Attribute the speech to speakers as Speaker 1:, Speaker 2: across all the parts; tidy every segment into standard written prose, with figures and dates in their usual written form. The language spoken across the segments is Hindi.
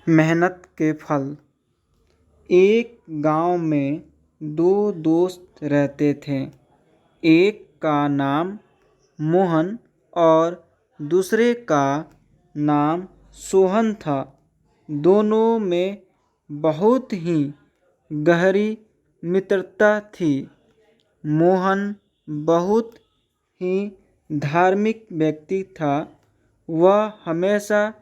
Speaker 1: मेहनत के फल। एक गांव में दो दोस्त रहते थे। एक का नाम मोहन और दूसरे का नाम सोहन था। दोनों में बहुत ही गहरी मित्रता थी। मोहन बहुत ही धार्मिक व्यक्ति था। वह हमेशा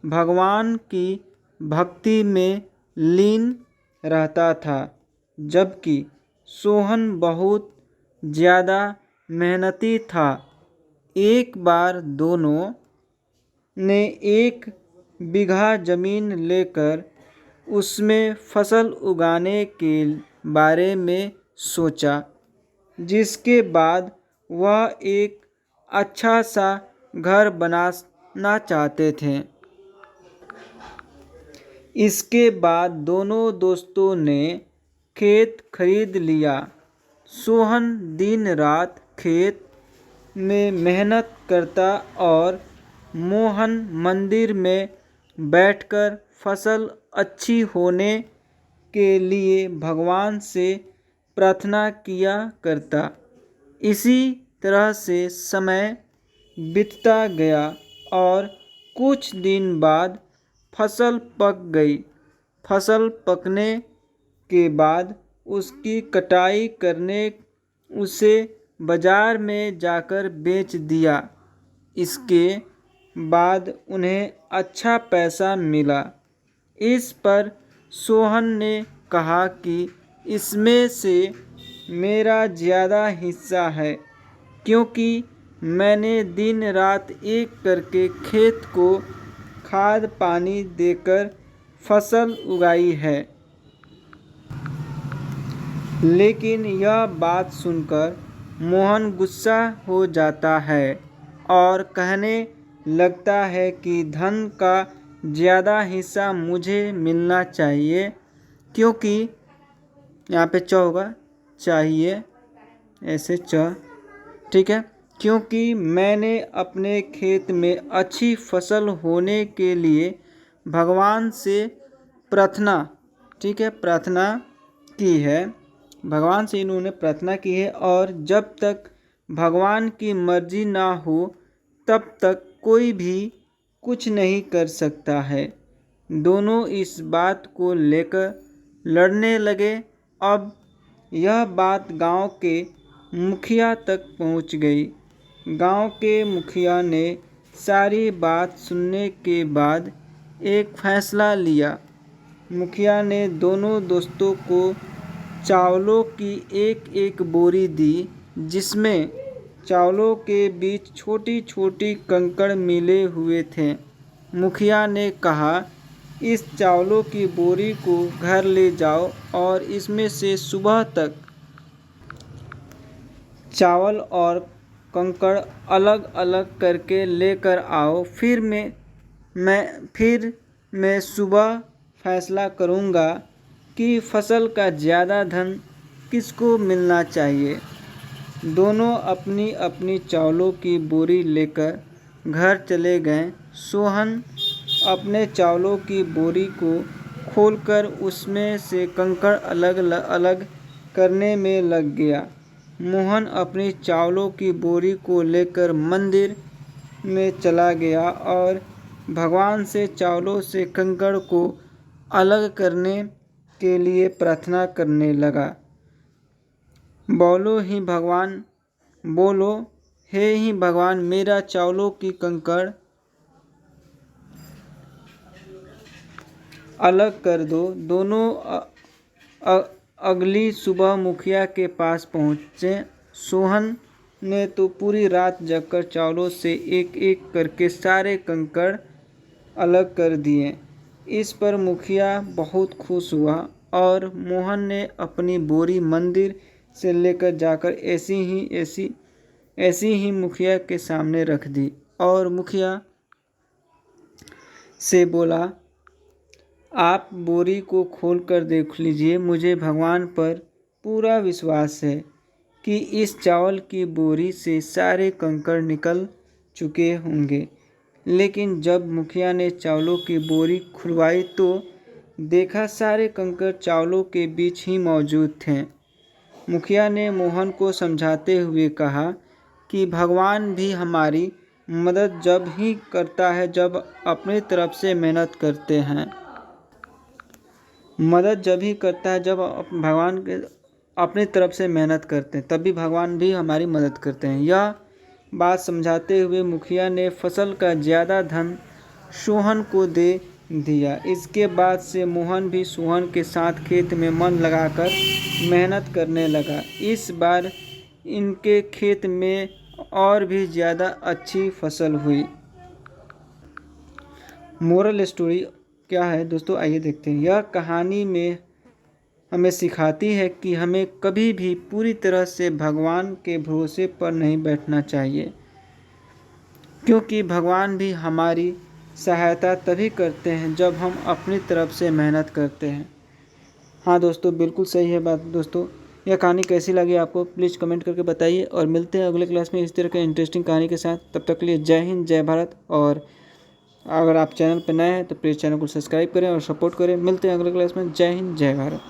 Speaker 1: भगवान की भक्ति में लीन रहता था, जबकि सोहन बहुत ज़्यादा मेहनती था। एक बार दोनों ने 1 बीघा ज़मीन लेकर उसमें फसल उगाने के बारे में सोचा, जिसके बाद वह एक अच्छा सा घर बनाना चाहते थे। इसके बाद दोनों दोस्तों ने खेत खरीद लिया। सोहन दिन रात खेत में मेहनत करता और मोहन मंदिर में बैठकर फसल अच्छी होने के लिए भगवान से प्रार्थना किया करता। इसी तरह से समय बीतता गया और कुछ दिन बाद फसल पक गई। फसल पकने के बाद उसकी कटाई करने उसे बाजार में जाकर बेच दिया। इसके बाद उन्हें अच्छा पैसा मिला। इस पर सोहन ने कहा कि इसमें से मेरा ज़्यादा हिस्सा है, क्योंकि मैंने दिन रात एक करके खेत को खाद पानी देकर फसल उगाई है। लेकिन यह बात सुनकर मोहन गुस्सा हो जाता है और कहने लगता है कि धन का ज़्यादा हिस्सा मुझे मिलना चाहिए, क्योंकि यहाँ पे च होगा, चाहिए, ऐसे च, ठीक है, क्योंकि मैंने अपने खेत में अच्छी फसल होने के लिए भगवान से प्रार्थना, ठीक है, प्रार्थना की है। भगवान से इन्होंने प्रार्थना की है और जब तक भगवान की मर्जी ना हो तब तक कोई भी कुछ नहीं कर सकता है। दोनों इस बात को लेकर लड़ने लगे। अब यह बात गांव के मुखिया तक पहुंच गई। गांव के मुखिया ने सारी बात सुनने के बाद एक फैसला लिया। मुखिया ने दोनों दोस्तों को चावलों की एक बोरी दी, जिसमें चावलों के बीच छोटी छोटी कंकड़ मिले हुए थे। मुखिया ने कहा, इस चावलों की बोरी को घर ले जाओ और इसमें से सुबह तक चावल और कंकड़ अलग अलग करके लेकर आओ। फिर मैं सुबह फैसला करूँगा कि फसल का ज़्यादा धन किसको मिलना चाहिए। दोनों अपनी अपनी चावलों की बोरी लेकर घर चले गए। सोहन अपने चावलों की बोरी को खोलकर उसमें से कंकड़ अलग अलग करने में लग गया। मोहन अपनी चावलों की बोरी को लेकर मंदिर में चला गया और भगवान से चावलों से कंकड़ को अलग करने के लिए प्रार्थना करने लगा। बोलो हे ही भगवान, मेरा चावलों की कंकड़ अलग कर दो। दोनों अगली सुबह मुखिया के पास पहुँचे। सोहन ने तो पूरी रात जगकर चावलों से एक एक करके सारे कंकड़ अलग कर दिए। इस पर मुखिया बहुत खुश हुआ और मोहन ने अपनी बोरी मंदिर से लेकर जाकर ऐसी ही मुखिया के सामने रख दी और मुखिया से बोला, आप बोरी को खोलकर देख लीजिए। मुझे भगवान पर पूरा विश्वास है कि इस चावल की बोरी से सारे कंकड़ निकल चुके होंगे। लेकिन जब मुखिया ने चावलों की बोरी खुलवाई तो देखा सारे कंकड़ चावलों के बीच ही मौजूद थे। मुखिया ने मोहन को समझाते हुए कहा कि भगवान भी हमारी मदद जब ही करता है जब अपनी तरफ से मेहनत करते हैं। मदद जब ही करता है जब भगवान के अपनी तरफ से मेहनत करते हैं, तभी भगवान भी हमारी मदद करते हैं। यह बात समझाते हुए मुखिया ने फसल का ज़्यादा धन सोहन को दे दिया। इसके बाद से मोहन भी सोहन के साथ खेत में मन लगाकर मेहनत करने लगा। इस बार इनके खेत में और भी ज़्यादा अच्छी फसल हुई। मोरल स्टोरी क्या है दोस्तों, आइए देखते हैं। यह कहानी में हमें सिखाती है कि हमें कभी भी पूरी तरह से भगवान के भरोसे पर नहीं बैठना चाहिए, क्योंकि भगवान भी हमारी सहायता तभी करते हैं जब हम अपनी तरफ से मेहनत करते हैं। हाँ दोस्तों, बिल्कुल सही है बात दोस्तों। यह कहानी कैसी लगी आपको प्लीज़ कमेंट करके बताइए, और मिलते हैं अगले क्लास में इस तरह के इंटरेस्टिंग कहानी के साथ। तब तक के लिए जय हिंद, जय भारत। और अगर आप चैनल पर नए हैं तो प्लीज़ चैनल को सब्सक्राइब करें और सपोर्ट करें। मिलते हैं अगले क्लास में। जय हिंद, जय भारत।